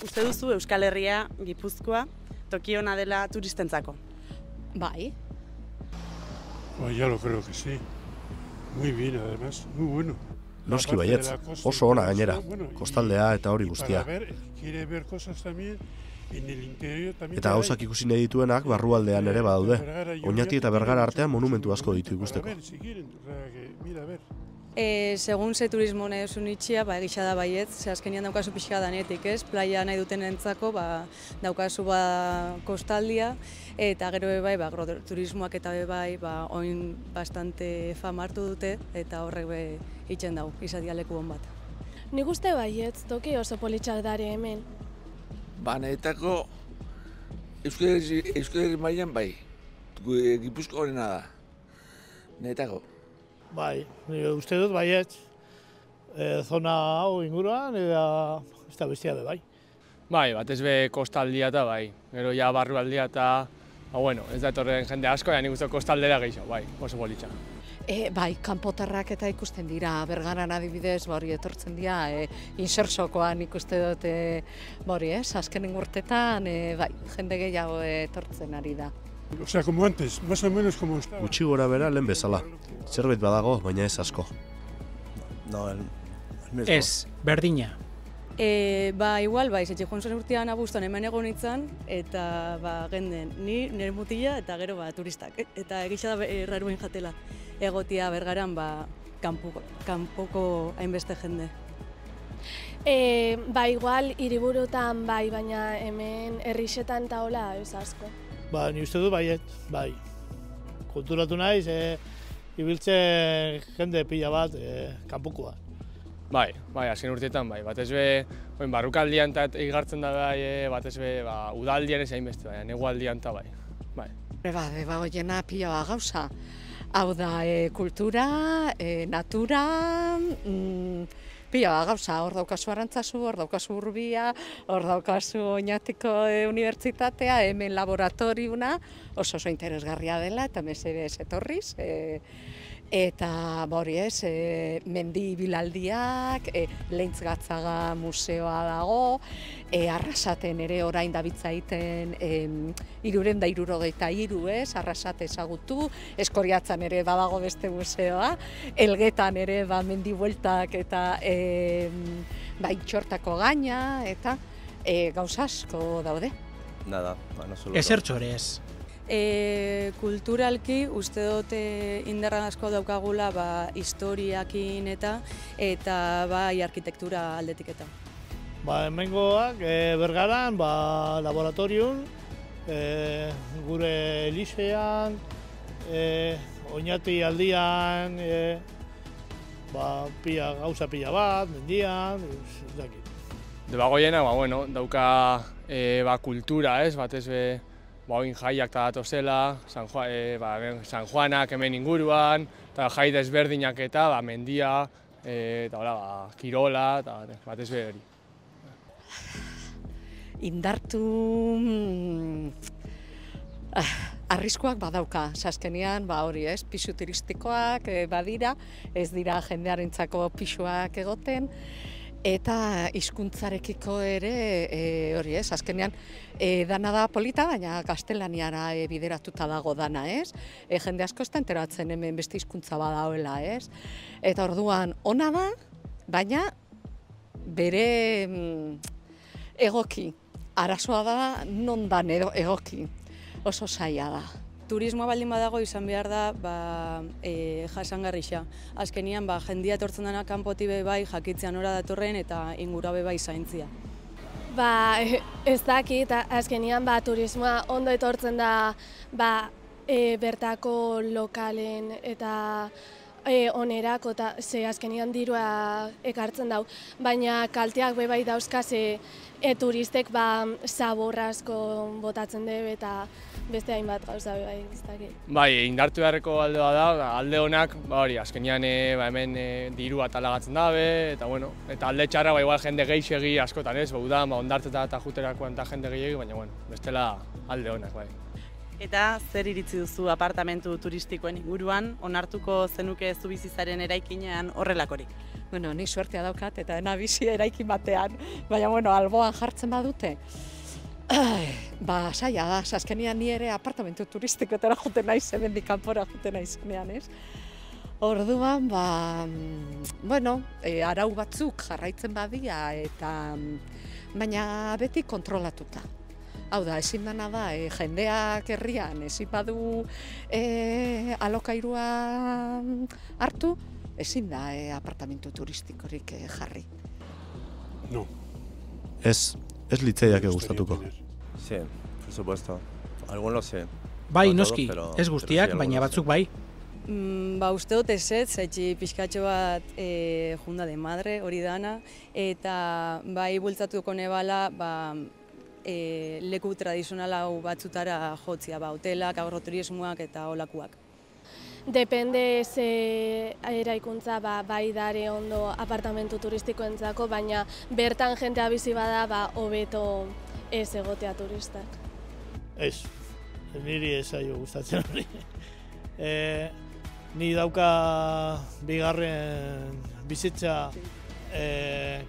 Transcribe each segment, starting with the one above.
Uste duzu Euskal Herria, Gipuzkoa, toki ona dela turistentzako? Bai. Pues ya lo creo que sí. Muy bien, además, muy bueno. Noski baietz, oso ona gainera, kostaldea eta hori guztia. Eta gauzak ikusi nahi dituenak barrualdean ere badaude. Oñati eta Bergara artean monumentu asko ditu ikusteko. Segun ze turismo nahi duzun itxia, egisa da baietz, ze azkenian daukazu pixka danetik, ez? Playa nahi duten entzako, daukazu kostaldia, eta gero bai, agroturismoak eta bai, oin bastante fama hartu dute, eta horrek itxen dago, izatea leku hon bat. Nik uste baietz, toki oso politxak dare hemen. Netako Euskal Herri mailan bai, Gipuzko horrena da, netako. Bai, uste dut baietz, zona hau inguruan eta ez da bestia be bai. Bai, batez be kostaldia eta bai, gero ja barrualdia eta, ez da etorren jende asko, nik uste kostaldera gehiago, bai, oso politxa. Bai, kanpotarrak eta ikusten dira, Bergaran adibidez, hori etortzen dira, insersokoan ikuste dut, azkenen urtetan, bai, jende gehiago etortzen ari da. O sea, como antes, más o menos como estaba. Gutxi gora bera lehen bezala. Zerbait badago, baina ez asko. No, ez, berdina. Igual, zetxe joan zuen urtean abuztuan hemen egon nintzen, eta genden, ni nire mutila eta gero turistak. Eta egisa da erraruen jatela egotia Bergaran kanpoko hainbeste jende. Igual, hiriburutan bai, baina hemen herrixetan eta hola ez asko. Ni uste du baiet, bai. Kulturatu naiz, ibiltzen jende pila bat kanpokoa. Bai, azken urteetan bai. Batez be, barrukaldian eta igartzen da bai, batez be, udaldian ez hainbeste bai, negualdian eta bai. Hoiena pila bat gauza. Hau da, kultura, natura, pila bat gauza, hor daukazu Arantzazu, hor daukazu Urbia, hor daukazu Oñatiko Unibertsitatea, hemen laboratoriuna, oso interesgarria dela eta mesedez etorriz. Eta mendi bilaldiak, Leintz Gatzaga museoa dago, Arrasaten ere orain dabiltza egiten 373, Arrasate ezagutu, Eskoriatzan ere badago beste museoa, Elgetan ere mendi bueltak eta Txortako gaina, eta gauza asko daude. Nada, no solo. Ezertxo ere ez. Kulturalki uste dut indarra asko daukagula historiakin eta arkitektura aldetik eta. Hemengoak Bergaran laboratoriun, gure lisean, Oñati aldian, gauza pila bat, mendian, ez dakit. Debagoiena, dauka kultura, ez, batez be, oin jaiak eta datozela, San Juanak hemen inguruan, eta jai desberdinak eta mendia, eta kirola, eta batez be hori. Indartu arriskuak badauka, azkenean pisu turistikoak badira, ez dira jendearentzako pisuak egoten, eta hizkuntzarekiko ere hori ez, azkenean dana da polita, baina gaztelaniara bideratuta dago dana, ez? Jende asko ez da enteratzen hemen beste hizkuntza badagoela, ez? Eta orduan ona da, baina bere egoki, arazoa da non dan egoki, oso zaila da. Turismoa baldin badago izan behar da jasangarrixa. Azkenian jendia etortzen dena kanpotik bai jakitzean nora datorren eta ingurua bai zaintzia. Ez dakit, azkenian turismoa ondo etortzen da bertako lokalen eta onerako eta azkenian dirua ekartzen dau. Baina kalteak bai dauzkaz turistek zabor asko botatzen dugu eta beste hainbat gauza bai ez dakit. Bai, indartu beharreko aldea da, alde honak, azkenean hemen dirua talagatzen dabe, eta alde txarra igual jende gehiegi askotan ez, udan ondartzeta eta juterakoan eta jende gehiegi, baina bestela alde honak bai. Eta zer iritzi duzu apartamentu turistikoen inguruan, onartuko zenuke Zubizizaren eraikinean horrelakorik? Bueno, ni suertea daukat eta ena bizi eraikin batean, baina alboan jartzen badute. Saia da, azkenean ni ere apartamentu turistikotara joten naiz, hemendik kanpora joten naizenean, ez? Orduan, arau batzuk jarraitzen badia, baina beti kontrolatuta. Hau da, ezin dena da, jendeak herrian ezin badu alokairua hartu, ezin da apartamentu turistikorik jarri. No. Ez litzaiake gustatuko. Sí, por supuesto. Algunos sí. Bai, noski, ez guztiak, baina batzuk bai. Uste dut ez, zaitxi pixkatxo bat junda de madre hori dana, eta bai bultzatuko nebala leku tradizionala batzutara jotzia, hotelak, agroturismoak eta olakuak. Depende ze eraikuntza bai dare ondo apartamentu turistikoentzako, baina bertan jentea bizi bada hobeto ez egotea turistak. Ez, niri ez zaio gustatzen hori. Ni dauka bigarren bizitza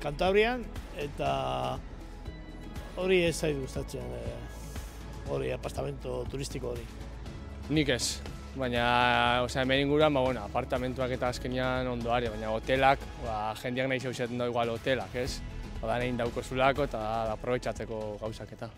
Kantabrian eta hori ez zait gustatzen, hori apartamento turistiko hori. Nik ez, baina hemen inguruan apartamentuak eta azkenean ondoare, baina hotelak, jendeak nahi zeusetan da igual hotelak, ez? Nahi dauko zulako eta aprobetxatzeko gauzak eta.